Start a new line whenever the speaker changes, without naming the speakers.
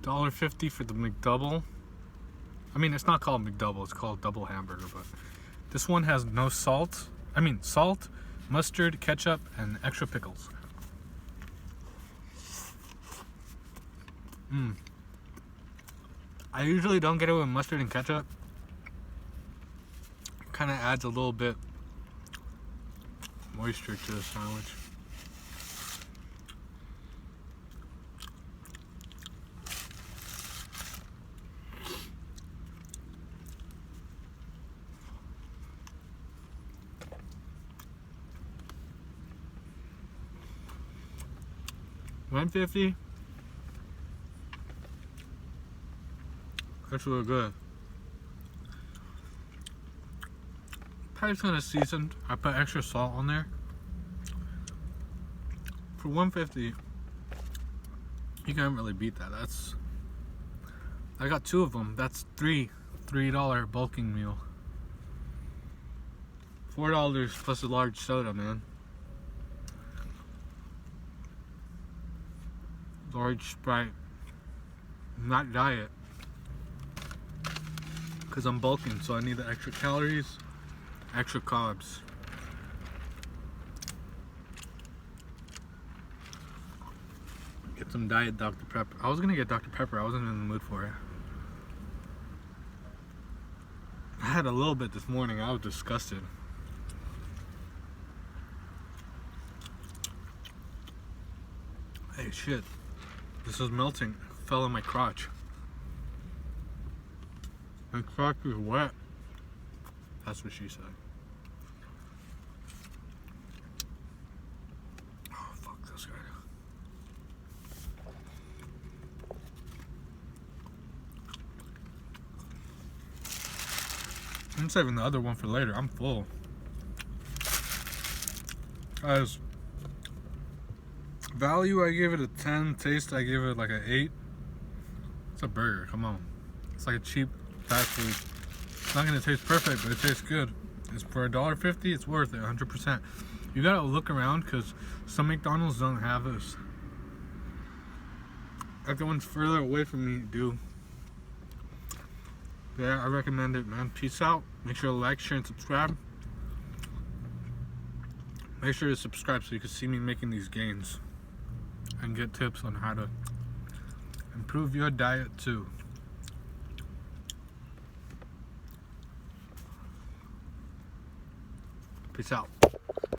$1.50 for the McDouble. I mean, it's not called McDouble, it's called double hamburger, but this one has no salt. I mean, salt, mustard, ketchup, and extra pickles. I usually don't get it with mustard and ketchup. Kind of adds a little bit moisture to the sandwich. $1.50. That's really good. Probably kind of seasoned. I put extra salt on there. For $1.50, you can't really beat that. I got 2 of them. That's $3 bulking meal. $4 plus a large soda, man. Large Sprite. Not diet. Because I'm bulking, so I need the extra calories, extra carbs. Get some diet Dr. Pepper. I was gonna get Dr. Pepper, I wasn't in the mood for it. I had a little bit this morning, I was disgusted. Hey, shit. This is melting. It fell in my crotch. My crotch is wet. That's what she said. Oh, fuck this guy. I'm saving the other one for later. I'm full. Guys, value I give it a 10. Taste I give it like an 8. It's a burger, come on. It's like a cheap fast food. It's not gonna taste perfect, but it tastes good. It's for $1.50, it's worth it, 100%. You gotta look around because some McDonald's don't have this. Like the ones further away from me do. Yeah, I recommend it, man. Peace out. Make sure to like, share, and subscribe. Make sure to subscribe so you can see me making these gains and get tips on how to improve your diet too. Peace out.